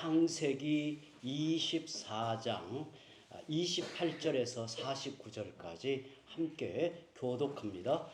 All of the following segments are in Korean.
창세기 24장 28절에서 49절까지 함께 교독합니다.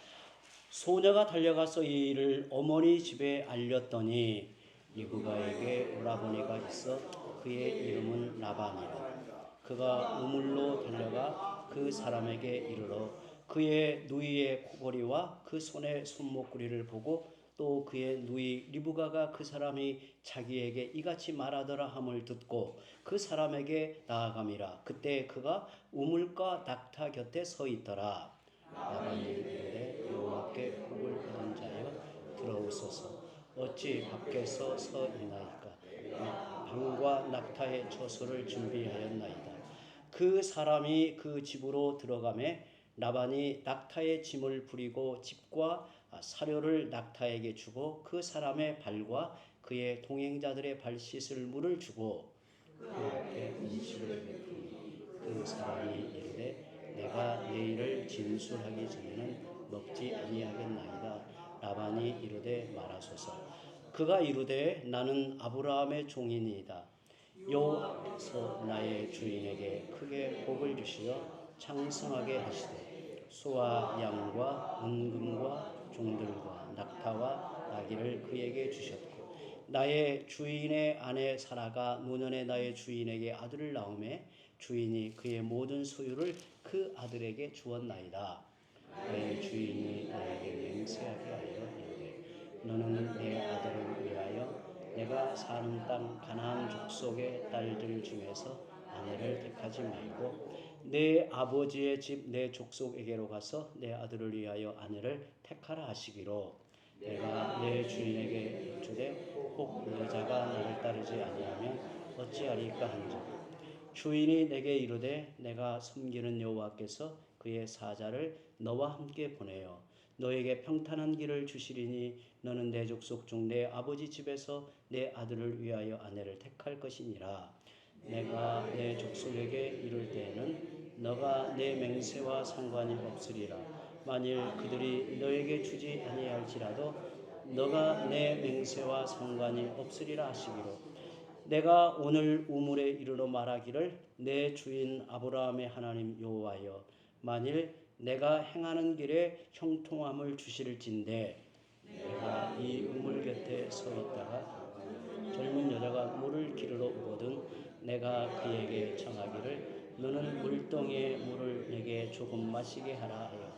소녀가 달려가서 이 일을 어머니 집에 알렸더니 리브가에게 오라버니가 있어 그의 이름은 라반이라. 그가 우물로 달려가 그 사람에게 이르러 그의 누이의 코골이와 그 손의 손목구리를 보고 또 그의 누이 리브가가 그 사람이 자기에게 이같이 말하더라 함을 듣고 그 사람에게 나아감이라. 그때 그가 우물가 낙타 곁에 서 있더라. 라반이 이르되 여호와께 복을 받은 자여 들어오소서. 어찌 밖에서 서 있나이까. 방과 낙타의 처소를 준비하였나이다. 그 사람이 그 집으로 들어가매 라반이 낙타의 짐을 부리고 집과 사료를 낙타에게 주고 그 사람의 발과 그의 동행자들의 발 씻을 물을 주고 그에게 음식을 베푸니 그 사람이 이르되 내가 내일을 진술하기 전에는 먹지 아니하겠나이다. 라반이 이르되 말하소서. 그가 이르되 나는 아브라함의 종이니이다. 여호와께서 나의 주인에게 크게 복을 주시어 창성하게 하시되 소와 양과 은금과 종들과 낙타와 나귀를 그에게 주셨고 나의 주인의 아내 사라가 노년에 나의 주인에게 아들을 낳음에 주인이 그의 모든 소유를 그 아들에게 주었나이다. 내 주인이 나에게 맹세하게 하여 이르되 너는 내 아들을 위하여 내가 사는 땅 가나안 족속의 딸들 중에서 아내를 택하지 말고 내 아버지의 집 내 족속에게로 가서 내 아들을 위하여 아내를 택하라 하시기로 내가 내 주인에게 여쭈되 혹 여자가 나를 따르지 아니하면 어찌하리까 한즉 주인이 내게 이르되 내가 섬기는 여호와께서 그의 사자를 너와 함께 보내어 너에게 평탄한 길을 주시리니 너는 내 족속 중 내 아버지 집에서 내 아들을 위하여 아내를 택할 것이니라. 내가 내 족속에게 이를 때에는 너가 내 맹세와 상관이 없으리라. 만일 그들이 너에게 주지 아니할지라도 너가 내 맹세와 상관이 없으리라 하시기로 내가 오늘 우물에 이르러 말하기를 내 주인 아브라함의 하나님 여호와여 만일 내가 행하는 길에 형통함을 주실진대 내가 이 우물 곁에 서 있다가 젊은 여자가 물을 기르러 오거든 내가 그에게 청하기를 너는 물동이의 물을 내게 조금 마시게 하라 하여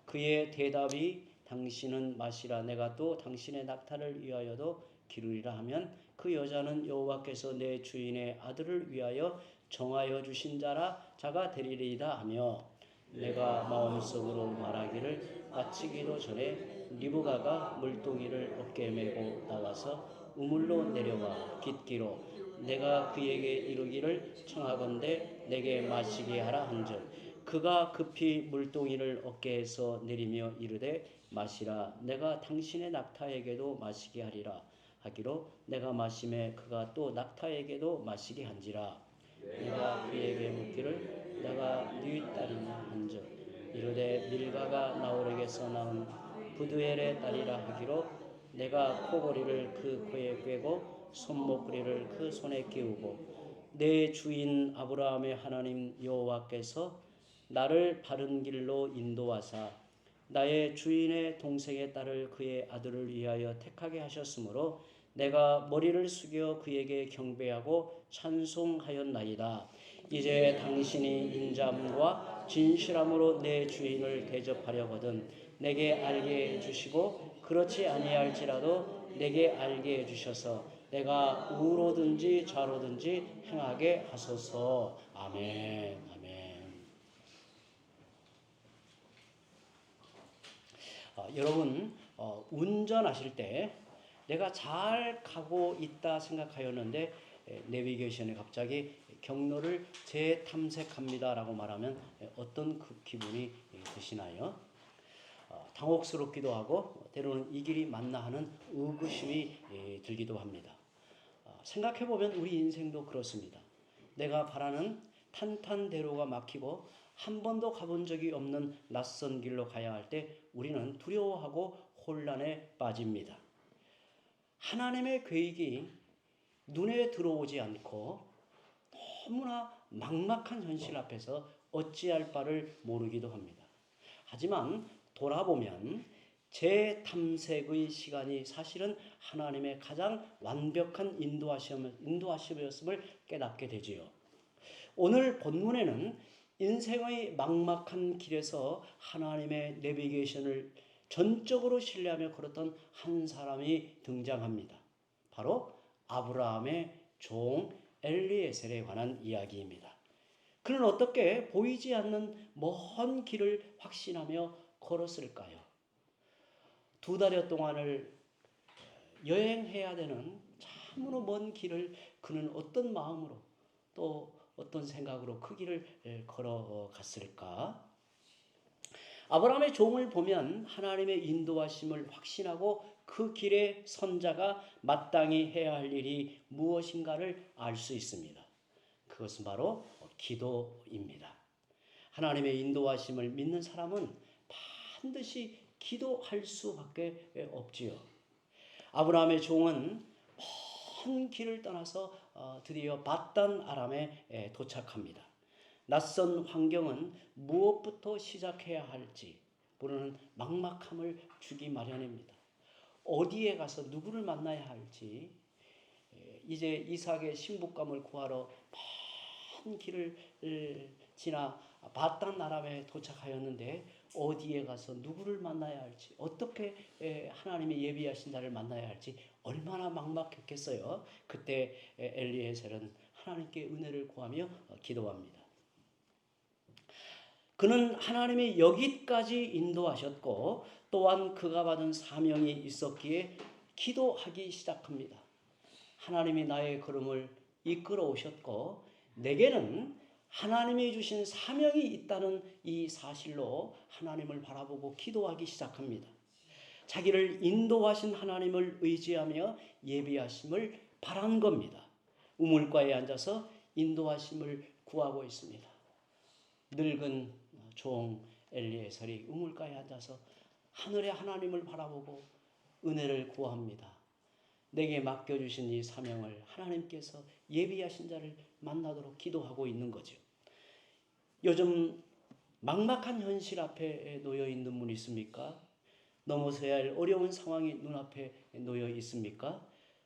그의 대답이 당신은 마시라 내가 또 당신의 낙타를 위하여도 기르리라 하면 그 여자는 여호와께서 내 주인의 아들을 위하여 정하여 주신 자가 되리리이다 하며 내가 마음속으로 말하기를 마치기도 전에 리브가가 물동이를 어깨에 메고 나와서 우물로 내려와 깃기로 내가 그에게 이르기를 청하건대 내게 마시게 하라 한즉 그가 급히 물동이를 어깨에서 내리며 이르되 마시라 내가 당신의 낙타에게도 마시게 하리라 하기로 내가 마심에 그가 또 낙타에게도 마시게 한지라 내가 그에게 묻기를 내가 네 딸이냐 한즉 이르되 밀가가 나홀에게서 낳은 부두엘의 딸이라 하기로 내가 코골이를 그 코에 꿰고 손목구리를 그 손에 끼우고 내 주인 아브라함의 하나님 여호와께서 나를 바른 길로 인도하사 나의 주인의 동생의 딸을 그의 아들을 위하여 택하게 하셨으므로 내가 머리를 숙여 그에게 경배하고 찬송하였나이다. 이제 당신이 인자함과 진실함으로 내 주인을 대접하려거든 내게 알게 해주시고 그렇지 아니할지라도 내게 알게 해주셔서 내가 우로든지 좌로든지 행하게 하소서. 아멘. 아멘. 여러분 운전하실 때 내가 잘 가고 있다 생각하였는데 내비게이션에 갑자기 경로를 재탐색합니다라고 말하면 어떤 그 기분이 드시나요? 당혹스럽기도 하고 때로는 이 길이 맞나 하는 의구심이 들기도 합니다. 생각해보면 우리 인생도 그렇습니다. 내가 바라는 탄탄대로가 막히고 한 번도 가본 적이 없는 낯선 길로 가야 할 때 우리는 두려워하고 혼란에 빠집니다. 하나님의 계획이 눈에 들어오지 않고 너무나 막막한 현실 앞에서 어찌할 바를 모르기도 합니다. 하지만 돌아보면 재탐색의 시간이 사실은 하나님의 가장 완벽한 인도하심이었음을 깨닫게 되지요. 오늘 본문에는 인생의 막막한 길에서 하나님의 내비게이션을 전적으로 신뢰하며 걸었던 한 사람이 등장합니다. 바로 아브라함의 종 엘리에셀에 관한 이야기입니다. 그는 어떻게 보이지 않는 먼 길을 확신하며 걸었을까요? 2달여 동안을 여행해야 되는 참으로 먼 길을 그는 어떤 마음으로 또 어떤 생각으로 그 길을 걸어갔을까? 아브라함의 종을 보면 하나님의 인도하심을 확신하고 그 길의 선자가 마땅히 해야 할 일이 무엇인가를 알 수 있습니다. 그것은 바로 기도입니다. 하나님의 인도하심을 믿는 사람은 반드시 기도할 수밖에 없지요. 아브라함의 종은 먼 길을 떠나서 드디어 밧단 아람에 도착합니다. 낯선 환경은 무엇부터 시작해야 할지 모르는 막막함을 주기 마련입니다. 어디에 가서 누구를 만나야 할지, 이제 이삭의 신부감을 구하러 먼 길을 지나 밧단 아람에 도착하였는데 어디에 가서 누구를 만나야 할지, 어떻게 하나님의 예비하신 자를 만나야 할지 얼마나 막막했겠어요. 그때 엘리에셀은 하나님께 은혜를 구하며 기도합니다. 그는 하나님이 여기까지 인도하셨고 또한 그가 받은 사명이 있었기에 기도하기 시작합니다. 하나님이 나의 걸음을 이끌어 오셨고 내게는 하나님이 주신 사명이 있다는 이 사실로 하나님을 바라보고 기도하기 시작합니다. 자기를 인도하신 하나님을 의지하며 예비하심을 바란 겁니다. 우물가에 앉아서 인도하심을 구하고 있습니다. 늙은 종 엘리에셀이 우물가에 앉아서 하늘의 하나님을 바라보고 은혜를 구합니다. 내게 맡겨주신 이 사명을 하나님께서 예비하신 자를 만나도록 기도하고 있는 거죠. 요즘 막막한 현실 앞에 놓여 있는 분 있습니까? 넘어서야 할 어려운 상황이 눈앞에 놓여 있습니까?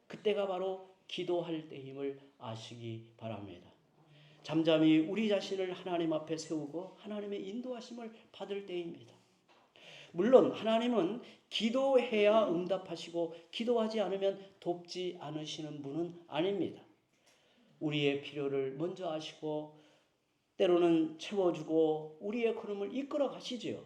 그때가 바로 기도할 때임을 아시기 바랍니다. 잠잠히 우리 자신을 하나님 앞에 세우고 하나님의 인도하심을 받을 때입니다. 물론 하나님은 기도해야 응답하시고 기도하지 않으면 돕지 않으시는 분은 아닙니다. 우리의 필요를 먼저 아시고 때로는 채워주고 우리의 걸음을 이끌어 가시지요.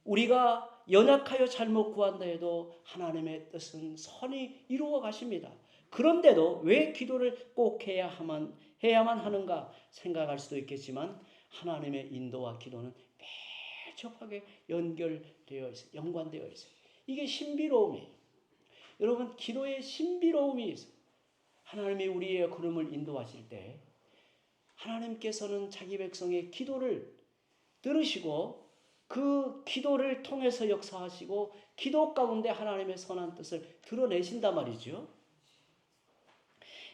우리가 연약하여 잘못 구한다 해도 하나님의 뜻은 선히 이루어 가십니다. 그런데도 왜 기도를 꼭 해야만 하는가 생각할 수도 있겠지만 하나님의 인도와 기도는 밀접하게 연결되어 있어요. 연관되어 있어요. 이게 신비로움이에요. 여러분, 기도에 신비로움이 있어요. 하나님이 우리의 걸음을 인도하실 때 하나님께서는 자기 백성의 기도를 들으시고 그 기도를 통해서 역사하시고 기도 가운데 하나님의 선한 뜻을 드러내신단 말이죠.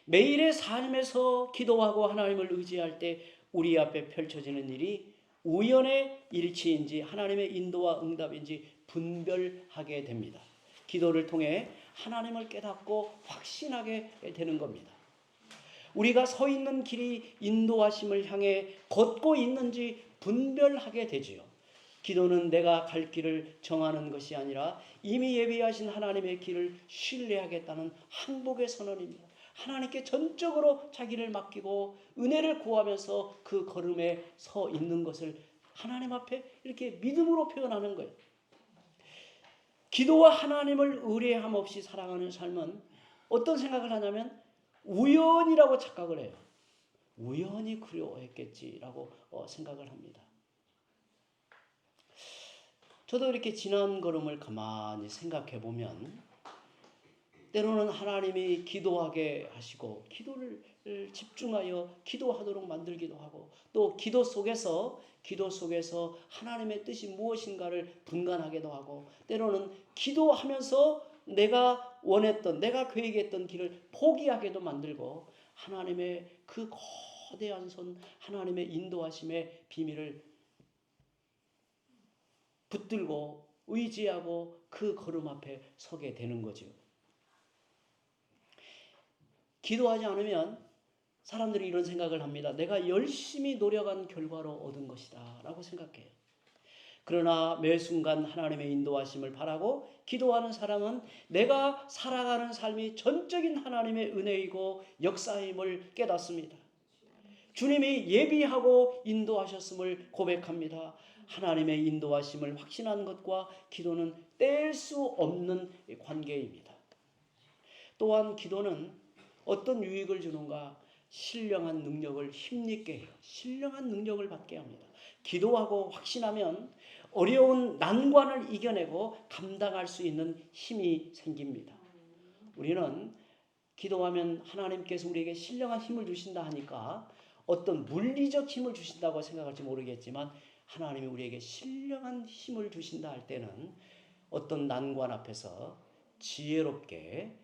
매일의 삶에서 기도하고 하나님을 의지할 때 우리 앞에 펼쳐지는 일이 우연의 일치인지 하나님의 인도와 응답인지 분별하게 됩니다. 기도를 통해 하나님을 깨닫고 확신하게 되는 겁니다. 우리가 서 있는 길이 인도하심을 향해 걷고 있는지 분별하게 되지요. 기도는 내가 갈 길을 정하는 것이 아니라 이미 예비하신 하나님의 길을 신뢰하겠다는 항복의 선언입니다. 하나님께 전적으로 자기를 맡기고 은혜를 구하면서 그 걸음에 서 있는 것을 하나님 앞에 이렇게 믿음으로 표현하는 거예요. 기도와 하나님을 의뢰함 없이 살아가는 삶은 어떤 생각을 하냐면 우연이라고 착각을 해요. 우연히 그려했겠지라고 생각을 합니다. 저도 이렇게 지난 걸음을 가만히 생각해 보면 때로는 하나님이 기도하게 하시고 기도를 집중하여 기도하도록 만들기도 하고 또 기도 속에서 하나님의 뜻이 무엇인가를 분간하기도 하고 때로는 기도하면서 내가 원했던, 내가 계획했던 길을 포기하게도 만들고 하나님의 그 거대한 손, 하나님의 인도하심의 비밀을 붙들고 의지하고 그 걸음 앞에 서게 되는 거죠. 기도하지 않으면 사람들이 이런 생각을 합니다. 내가 열심히 노력한 결과로 얻은 것이다 라고 생각해요. 그러나 매 순간 하나님의 인도하심을 바라고 기도하는 사람은 내가 살아가는 삶이 전적인 하나님의 은혜이고 역사임을 깨닫습니다. 주님이 예비하고 인도하셨음을 고백합니다. 하나님의 인도하심을 확신한 것과 기도는 뗄 수 없는 관계입니다. 또한 기도는 어떤 유익을 주는가? 신령한 능력을 힘있게 해요. 신령한 능력을 받게 합니다. 기도하고 확신하면 어려운 난관을 이겨내고 감당할 수 있는 힘이 생깁니다. 우리는 기도하면 하나님께서 우리에게 신령한 힘을 주신다 하니까 어떤 물리적 힘을 주신다고 생각할지 모르겠지만 하나님이 우리에게 신령한 힘을 주신다 할 때는 어떤 난관 앞에서 지혜롭게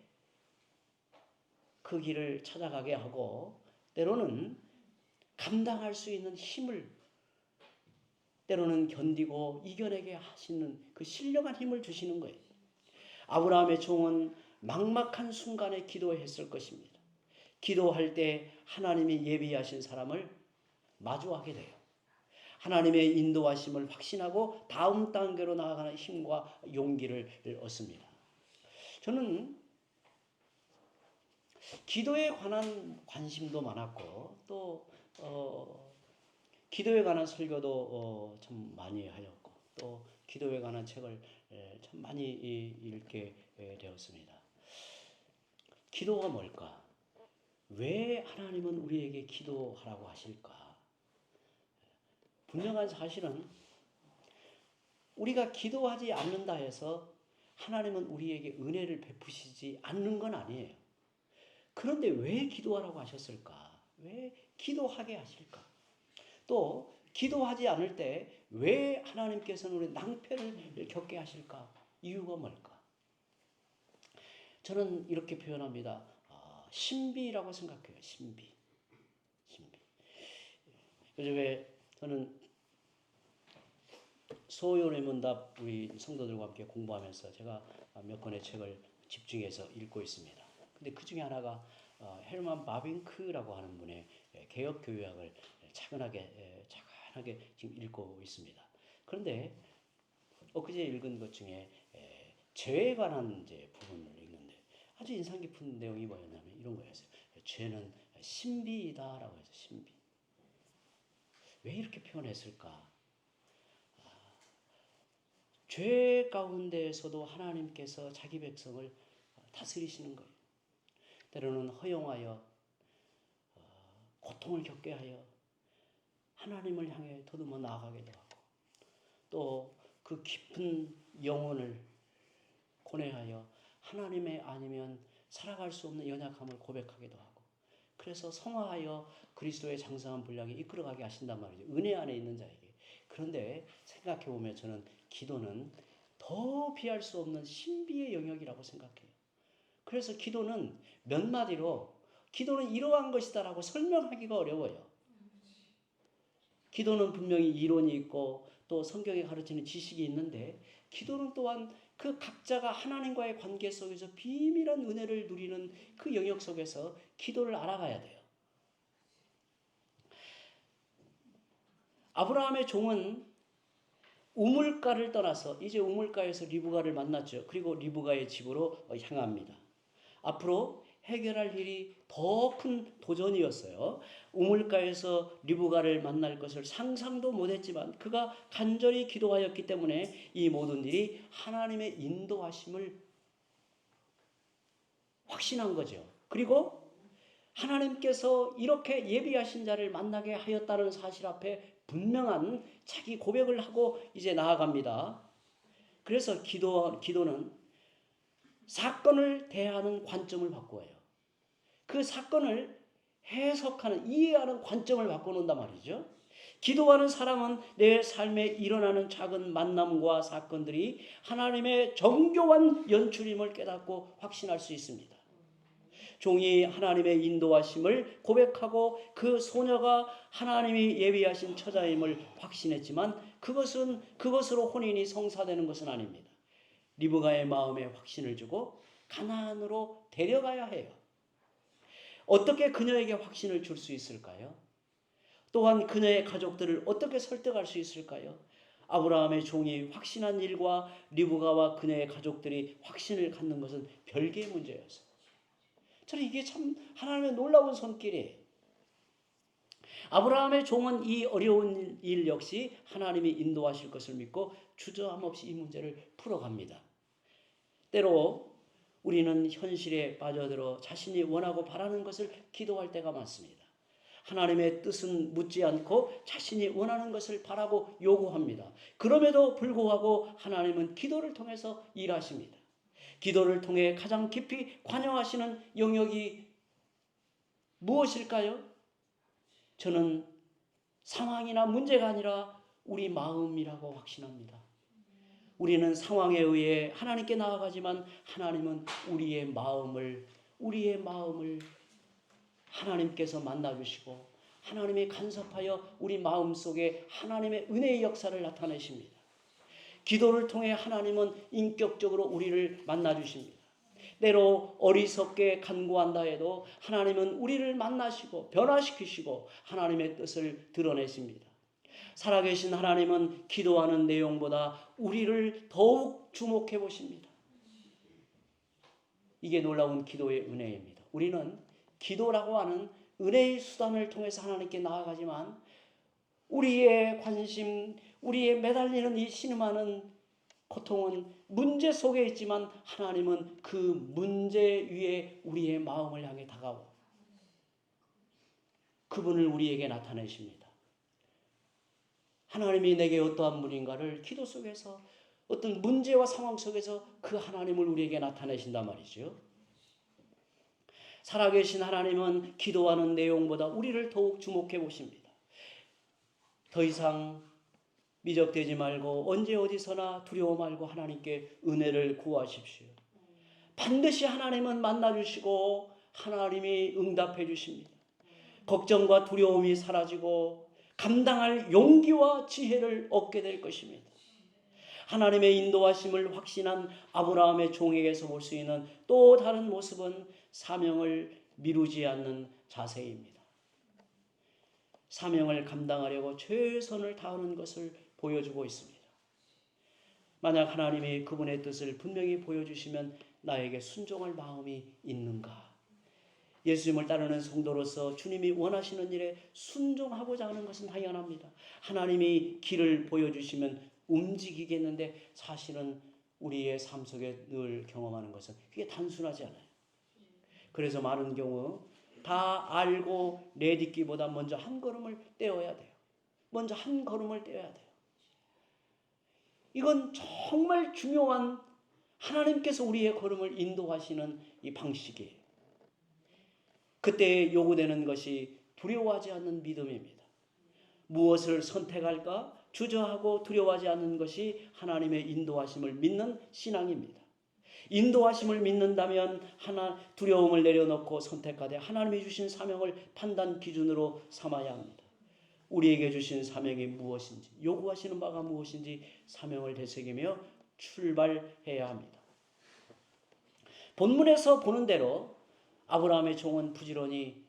그 길을 찾아가게 하고 때로는 감당할 수 있는 힘을 때로는 견디고 이겨내게 하시는 그 신령한 힘을 주시는 거예요. 아브라함의 종은 막막한 순간에 기도했을 것입니다. 기도할 때 하나님이 예비하신 사람을 마주하게 돼요. 하나님의 인도하심을 확신하고 다음 단계로 나아가는 힘과 용기를 얻습니다. 저는 기도에 관한 관심도 많았고 또 기도에 관한 설교도 참 많이 하였고 또 기도에 관한 책을 참 많이 읽게 되었습니다. 기도가 뭘까? 왜 하나님은 우리에게 기도하라고 하실까? 분명한 사실은 우리가 기도하지 않는다 해서 하나님은 우리에게 은혜를 베푸시지 않는 건 아니에요. 그런데 왜 기도하라고 하셨을까? 왜 기도하게 하실까? 또 기도하지 않을 때 왜 하나님께서는 우리 낭패를 겪게 하실까? 이유가 뭘까? 저는 이렇게 표현합니다. 신비라고 생각해요. 신비. 요즘에 저는 소요의 문답 우리 성도들과 함께 공부하면서 제가 몇 권의 책을 집중해서 읽고 있습니다. 근데 그 중에 하나가 헬만 바빙크라고 하는 분의 개혁교회학을 차근하게 지금 읽고 있습니다. 그런데 엊그제 읽은 것 중에 죄에 관한 이제 부분을 읽는데 아주 인상 깊은 내용이 뭐였냐면 이런 거였어요. 죄는 신비이다라고 해서 신비. 왜 이렇게 표현했을까? 죄 가운데에서도 하나님께서 자기 백성을 다스리시는 거예요. 때로는 허용하여 고통을 겪게 하여 하나님을 향해 더듬어 나아가기도 하고 또 그 깊은 영혼을 고뇌하여 하나님의 아니면 살아갈 수 없는 연약함을 고백하기도 하고 그래서 성화하여 그리스도의 장성한 분량에 이끌어가게 하신단 말이죠. 은혜 안에 있는 자에게. 그런데 생각해보면 저는 기도는 더 비할 수 없는 신비의 영역이라고 생각해요. 그래서 기도는 몇 마디로 기도는 이러한 것이다라고 설명하기가 어려워요. 기도는 분명히 이론이 있고 또 성경에 가르치는 지식이 있는데 기도는 또한 그 각자가 하나님과의 관계 속에서 비밀한 은혜를 누리는 그 영역 속에서 기도를 알아가야 돼요. 아브라함의 종은 우물가를 떠나서 이제 우물가에서 리브가를 만났죠. 그리고 리브가의 집으로 향합니다. 앞으로 해결할 일이 더 큰 도전이었어요. 우물가에서 리브가를 만날 것을 상상도 못했지만 그가 간절히 기도하였기 때문에 이 모든 일이 하나님의 인도하심을 확신한 거죠. 그리고 하나님께서 이렇게 예비하신 자를 만나게 하였다는 사실 앞에 분명한 자기 고백을 하고 이제 나아갑니다. 그래서 기도는 사건을 대하는 관점을 바꾸어요. 그 사건을 해석하는, 이해하는 관점을 바꿔놓는단 말이죠. 기도하는 사람은 내 삶에 일어나는 작은 만남과 사건들이 하나님의 정교한 연출임을 깨닫고 확신할 수 있습니다. 종이 하나님의 인도하심을 고백하고 그 소녀가 하나님이 예비하신 처자임을 확신했지만 그것으로 혼인이 성사되는 것은 아닙니다. 리브가의 마음에 확신을 주고 가나안으로 데려가야 해요. 어떻게 그녀에게 확신을 줄 수 있을까요? 또한 그녀의 가족들을 어떻게 설득할 수 있을까요? 아브라함의 종이 확신한 일과 리브가와 그녀의 가족들이 확신을 갖는 것은 별개의 문제였어요. 저는 이게 참 하나님의 놀라운 손길이에요. 아브라함의 종은 이 어려운 일 역시 하나님이 인도하실 것을 믿고 주저함 없이 이 문제를 풀어갑니다. 때로 우리는 현실에 빠져들어 자신이 원하고 바라는 것을 기도할 때가 많습니다. 하나님의 뜻은 묻지 않고 자신이 원하는 것을 바라고 요구합니다. 그럼에도 불구하고 하나님은 기도를 통해서 일하십니다. 기도를 통해 가장 깊이 관여하시는 영역이 무엇일까요? 저는 상황이나 문제가 아니라 우리 마음이라고 확신합니다. 우리는 상황에 의해 하나님께 나아가지만 하나님은 우리의 마음을 하나님께서 만나주시고 하나님이 간섭하여 우리 마음속에 하나님의 은혜의 역사를 나타내십니다. 기도를 통해 하나님은 인격적으로 우리를 만나주십니다. 때로 어리석게 간구한다 해도 하나님은 우리를 만나시고 변화시키시고 하나님의 뜻을 드러내십니다. 살아계신 하나님은 기도하는 내용보다 우리를 더욱 주목해 보십니다. 이게 놀라운 기도의 은혜입니다. 우리는 기도라고 하는 은혜의 수단을 통해서 하나님께 나아가지만 우리의 관심, 우리의 매달리는 이 신음하는 고통은 문제 속에 있지만 하나님은 그 문제 위에 우리의 마음을 향해 다가와 그분을 우리에게 나타내십니다. 하나님이 내게 어떠한 분인가를 기도 속에서 어떤 문제와 상황 속에서 그 하나님을 우리에게 나타내신단 말이죠. 살아계신 하나님은 기도하는 내용보다 우리를 더욱 주목해 보십니다. 더 이상 미적되지 말고 언제 어디서나 두려워 말고 하나님께 은혜를 구하십시오. 반드시 하나님은 만나주시고 하나님이 응답해 주십니다. 걱정과 두려움이 사라지고 감당할 용기와 지혜를 얻게 될 것입니다. 하나님의 인도하심을 확신한 아브라함의 종에게서 볼 수 있는 또 다른 모습은 사명을 미루지 않는 자세입니다. 사명을 감당하려고 최선을 다하는 것을 보여주고 있습니다. 만약 하나님이 그분의 뜻을 분명히 보여주시면 나에게 순종할 마음이 있는가? 예수님을 따르는 성도로서 주님이 원하시는 일에 순종하고자 하는 것은 당연합니다. 하나님이 길을 보여주시면 움직이겠는데 사실은 우리의 삶 속에 늘 경험하는 것은 그게 단순하지 않아요. 그래서 많은 경우 다 알고 내딛기보다 먼저 한 걸음을 떼어야 돼요. 먼저 한 걸음을 떼어야 돼요. 이건 정말 중요한 하나님께서 우리의 걸음을 인도하시는 이 방식이에요. 그때 요구되는 것이 두려워하지 않는 믿음입니다. 무엇을 선택할까 주저하고 두려워하지 않는 것이 하나님의 인도하심을 믿는 신앙입니다. 인도하심을 믿는다면 두려움을 내려놓고 선택하되 하나님이 주신 사명을 판단 기준으로 삼아야 합니다. 우리에게 주신 사명이 무엇인지, 요구하시는 바가 무엇인지 사명을 되새기며 출발해야 합니다. 본문에서 보는 대로 아브라함의 종은 부지런히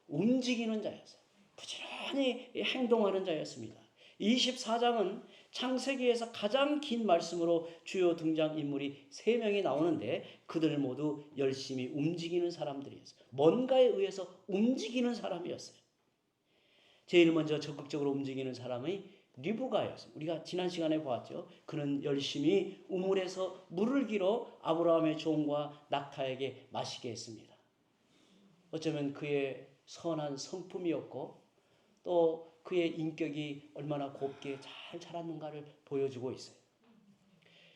움직이는 자였어요. 부지런히 행동하는 자였습니다. 24장은 창세기에서 가장 긴 말씀으로 주요 등장인물이 3명이 나오는데 그들 모두 열심히 움직이는 사람들이었어요. 뭔가에 의해서 움직이는 사람이었어요. 제일 먼저 적극적으로 움직이는 사람이 리브가였어요. 우리가 지난 시간에 보았죠. 그는 열심히 우물에서 물을 길어 아브라함의 종과 낙타에게 마시게 했습니다. 어쩌면 그의 선한 성품이었고 또 그의 인격이 얼마나 곱게 잘 자랐는가를 보여주고 있어요.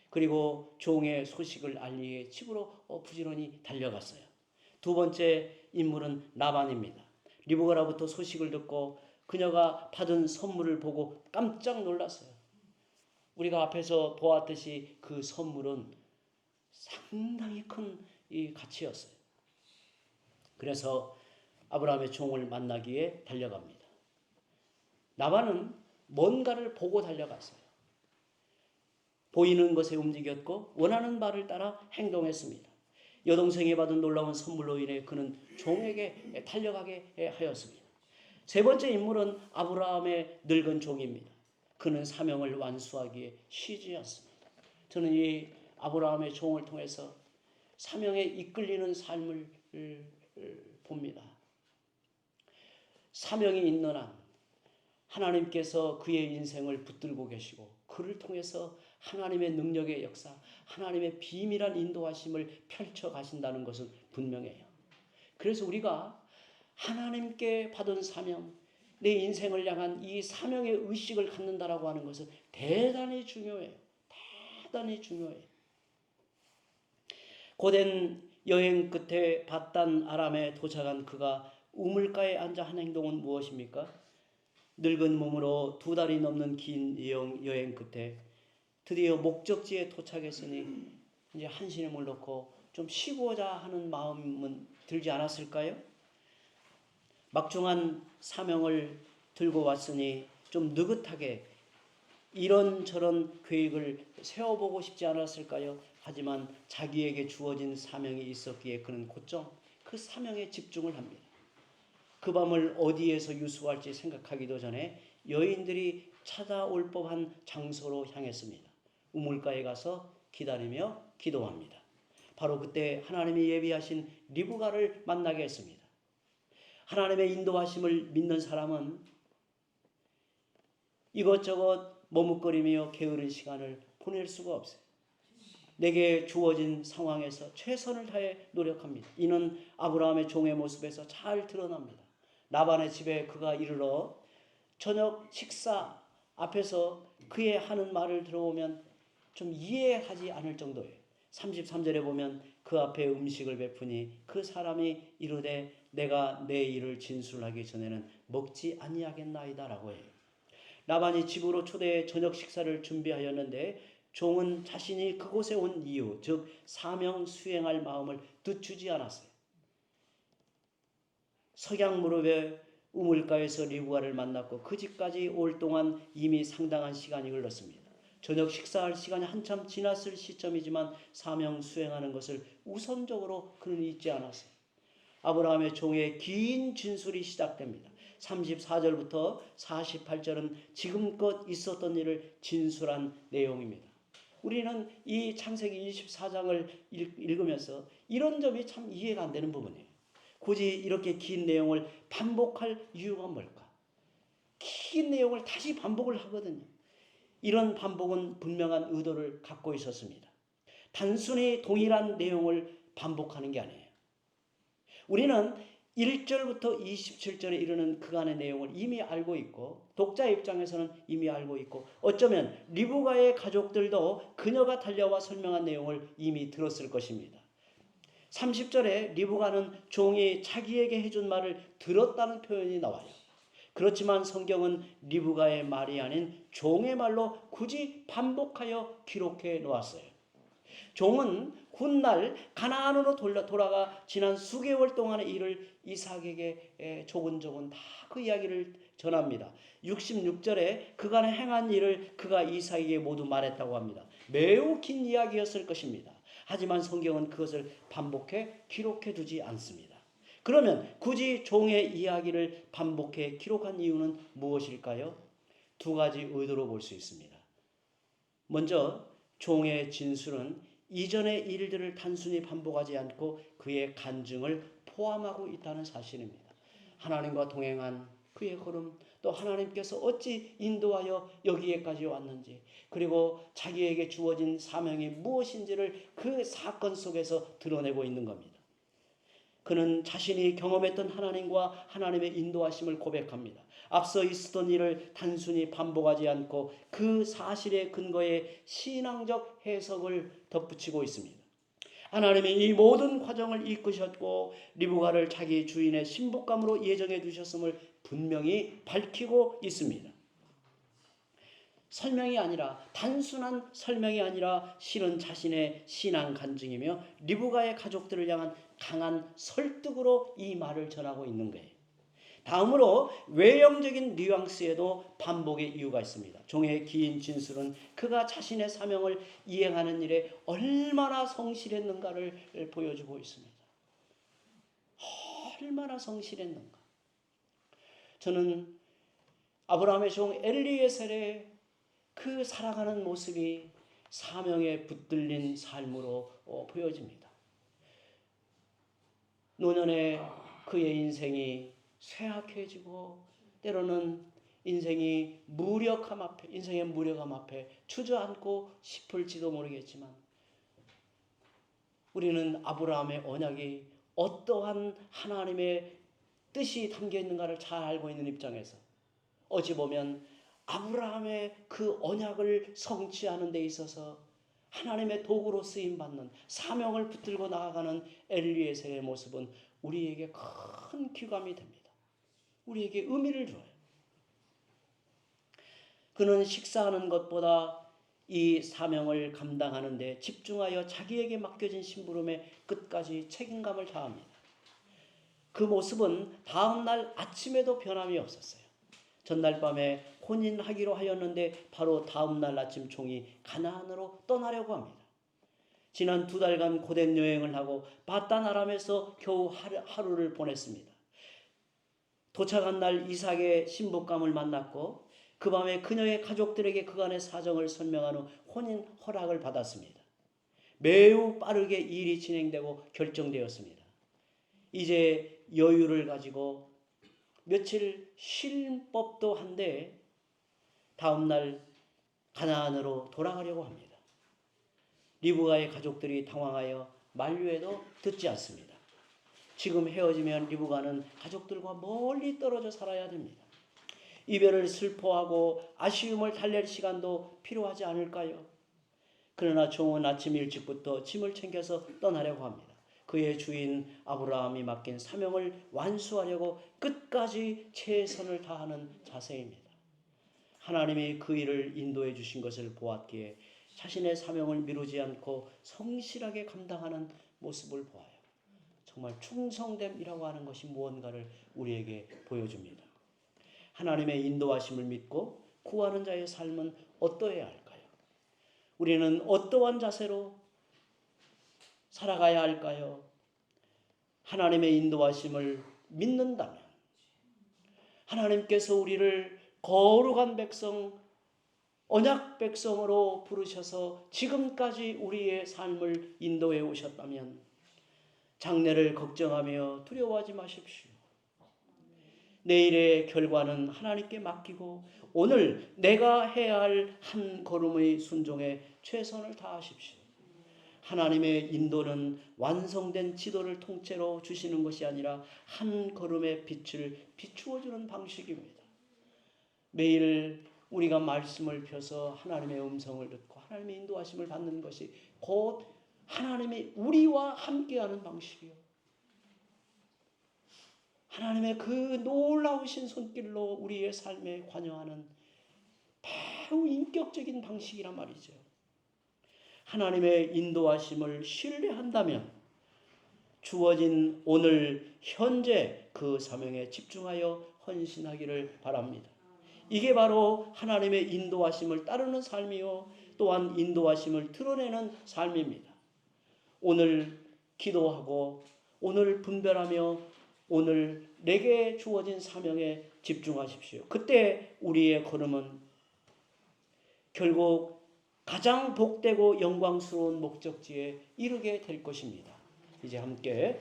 그리고 종의 소식을 알리기에 집으로 부지런히 달려갔어요. 두 번째 인물은 라반입니다. 리브가로부터 소식을 듣고 그녀가 받은 선물을 보고 깜짝 놀랐어요. 우리가 앞에서 보았듯이 그 선물은 상당히 큰 이 가치였어요. 그래서 아브라함의 종을 만나기에 달려갑니다. 라반은 뭔가를 보고 달려갔어요. 보이는 것에 움직였고 원하는 바를 따라 행동했습니다. 여동생이 받은 놀라운 선물로 인해 그는 종에게 달려가게 하였습니다. 세 번째 인물은 아브라함의 늙은 종입니다. 그는 사명을 완수하기에 쉬지 않습니다. 저는 이 아브라함의 종을 통해서 사명에 이끌리는 삶을 봅니다. 사명이 있는 한 하나님께서 그의 인생을 붙들고 계시고 그를 통해서 하나님의 능력의 역사, 하나님의 비밀한 인도하심을 펼쳐 가신다는 것은 분명해요. 그래서 우리가 하나님께 받은 사명, 내 인생을 향한 이 사명의 의식을 갖는다라고 하는 것은 대단히 중요해요. 대단히 중요해요. 고된 여행 끝에 바단 아람에 도착한 그가 우물가에 앉아 한 행동은 무엇입니까? 늙은 몸으로 2달이 넘는 긴 여행 끝에 드디어 목적지에 도착했으니 이제 한신음을 놓고 좀 쉬고자 하는 마음은 들지 않았을까요? 막중한 사명을 들고 왔으니 좀 느긋하게 이런저런 계획을 세워보고 싶지 않았을까요? 하지만 자기에게 주어진 사명이 있었기에 그는 곧장 그 사명에 집중을 합니다. 그 밤을 어디에서 유수할지 생각하기도 전에 여인들이 찾아올 법한 장소로 향했습니다. 우물가에 가서 기다리며 기도합니다. 바로 그때 하나님이 예비하신 리브가를 만나게 했습니다. 하나님의 인도하심을 믿는 사람은 이것저것 머뭇거리며 게으른 시간을 보낼 수가 없어요. 내게 주어진 상황에서 최선을 다해 노력합니다. 이는 아브라함의 종의 모습에서 잘 드러납니다. 라반의 집에 그가 이르러 저녁 식사 앞에서 그의 하는 말을 들어보면 좀 이해하지 않을 정도예요. 33절에 보면 그 앞에 음식을 베푸니 그 사람이 이르되 내가 내 일을 진술하기 전에는 먹지 아니하겠나이다 라고 해요. 라반이 집으로 초대해 저녁 식사를 준비하였는데 종은 자신이 그곳에 온 이유, 즉 사명 수행할 마음을 늦추지 않았어요. 석양 무렵에 우물가에서 리브가를 만났고 그 집까지 올 동안 이미 상당한 시간이 흘렀습니다. 저녁 식사할 시간이 한참 지났을 시점이지만 사명 수행하는 것을 우선적으로 그는 잊지 않았어요. 아브라함의 종의 긴 진술이 시작됩니다. 34절부터 48절은 지금껏 있었던 일을 진술한 내용입니다. 우리는 이 창세기 24장을 읽으면서 이런 점이 참 이해가 안 되는 부분이에요. 굳이 이렇게 긴 내용을 반복할 이유가 뭘까? 긴 내용을 다시 반복을 하거든요. 이런 반복은 분명한 의도를 갖고 있었습니다. 단순히 동일한 내용을 반복하는 게 아니에요. 우리는 1절부터 27절에 이르는 그간의 내용을 이미 알고 있고 독자 입장에서는 이미 알고 있고 어쩌면 리브가의 가족들도 그녀가 달려와 설명한 내용을 이미 들었을 것입니다. 30절에 리브가는 종이 자기에게 해준 말을 들었다는 표현이 나와요. 그렇지만 성경은 리브가의 말이 아닌 종의 말로 굳이 반복하여 기록해 놓았어요. 종은 훗날 가나안으로 돌아가 지난 수개월 동안의 일을 이삭에게 조근조근 다 그 이야기를 전합니다. 66절에 그간의 행한 일을 그가 이삭에게 모두 말했다고 합니다. 매우 긴 이야기였을 것입니다. 하지만 성경은 그것을 반복해 기록해 두지 않습니다. 그러면 굳이 종의 이야기를 반복해 기록한 이유는 무엇일까요? 두 가지 의도로 볼 수 있습니다. 먼저 종의 진술은 이전의 일들을 단순히 반복하지 않고 그의 간증을 포함하고 있다는 사실입니다. 하나님과 동행한 그의 걸음, 또 하나님께서 어찌 인도하여 여기에까지 왔는지, 그리고 자기에게 주어진 사명이 무엇인지를 그 사건 속에서 드러내고 있는 겁니다. 그는 자신이 경험했던 하나님과 하나님의 인도하심을 고백합니다. 앞서 있었던 일을 단순히 반복하지 않고 그 사실의 근거에 신앙적 해석을 덧붙이고 있습니다. 하나님이 이 모든 과정을 이끄셨고 리브가를 자기 주인의 신부감으로 예정해 두셨음을 분명히 밝히고 있습니다. 설명이 아니라, 단순한 설명이 아니라 실은 자신의 신앙 간증이며 리브가의 가족들을 향한 강한 설득으로 이 말을 전하고 있는 거예요. 다음으로 외형적인 뉘앙스에도 반복의 이유가 있습니다. 종의 긴 진술은 그가 자신의 사명을 이행하는 일에 얼마나 성실했는가를 보여주고 있습니다. 얼마나 성실했는가. 저는 아브라함의 종 엘리에셀의 그 살아가는 모습이 사명에 붙들린 삶으로 보여집니다. 노년에 그의 인생이 쇠약해지고 때로는 인생의 무력함 앞에 주저앉고 싶을지도 모르겠지만 우리는 아브라함의 언약이 어떠한 하나님의 뜻이 담겨 있는가를 잘 알고 있는 입장에서 어찌 보면 아브라함의 그 언약을 성취하는 데 있어서 하나님의 도구로 쓰임받는 사명을 붙들고 나아가는 엘리에셀의 모습은 우리에게 큰 귀감이 됩니다. 우리에게 의미를 줘요. 그는 식사하는 것보다 이 사명을 감당하는 데 집중하여 자기에게 맡겨진 심부름에 끝까지 책임감을 다합니다. 그 모습은 다음 날 아침에도 변함이 없었어요. 전날 밤에 혼인하기로 하였는데 바로 다음 날 아침 종이 가나안으로 떠나려고 합니다. 지난 2달간 고된 여행을 하고 바단 아람에서 겨우 하루를 보냈습니다. 도착한 날 이삭의 신부감을 만났고 그 밤에 그녀의 가족들에게 그간의 사정을 설명한 후 혼인 허락을 받았습니다. 매우 빠르게 일이 진행되고 결정되었습니다. 이제 여유를 가지고 며칠 쉴 법도 한데 다음 날 가나안으로 돌아가려고 합니다. 리브가의 가족들이 당황하여 만류해도 듣지 않습니다. 지금 헤어지면 리브가는 가족들과 멀리 떨어져 살아야 됩니다. 이별을 슬퍼하고 아쉬움을 달랠 시간도 필요하지 않을까요? 그러나 종은 아침 일찍부터 짐을 챙겨서 떠나려고 합니다. 그의 주인 아브라함이 맡긴 사명을 완수하려고 끝까지 최선을 다하는 자세입니다. 하나님이 그 일을 인도해 주신 것을 보았기에 자신의 사명을 미루지 않고 성실하게 감당하는 모습을 보아요. 정말 충성됨이라고 하는 것이 무언가를 우리에게 보여줍니다. 하나님의 인도하심을 믿고 구하는 자의 삶은 어떠해야 할까요? 우리는 어떠한 자세로 살아가야 할까요? 하나님의 인도하심을 믿는다면 하나님께서 우리를 거룩한 백성, 언약 백성으로 부르셔서 지금까지 우리의 삶을 인도해 오셨다면 장래를 걱정하며 두려워하지 마십시오. 내일의 결과는 하나님께 맡기고 오늘 내가 해야 할 한 걸음의 순종에 최선을 다하십시오. 하나님의 인도는 완성된 지도를 통째로 주시는 것이 아니라 한 걸음의 빛을 비추어주는 방식입니다. 매일 우리가 말씀을 펴서 하나님의 음성을 듣고 하나님의 인도하심을 받는 것이 곧 하나님이 우리와 함께하는 방식이요. 하나님의 그 놀라우신 손길로 우리의 삶에 관여하는 매우 인격적인 방식이란 말이죠. 하나님의 인도하심을 신뢰한다면 주어진 오늘 현재 그 사명에 집중하여 헌신하기를 바랍니다. 이게 바로 하나님의 인도하심을 따르는 삶이요 또한 인도하심을 드러내는 삶입니다. 오늘 기도하고 오늘 분별하며 오늘 내게 주어진 사명에 집중하십시오. 그때 우리의 걸음은 결국 가장 복되고 영광스러운 목적지에 이르게 될 것입니다. 이제 함께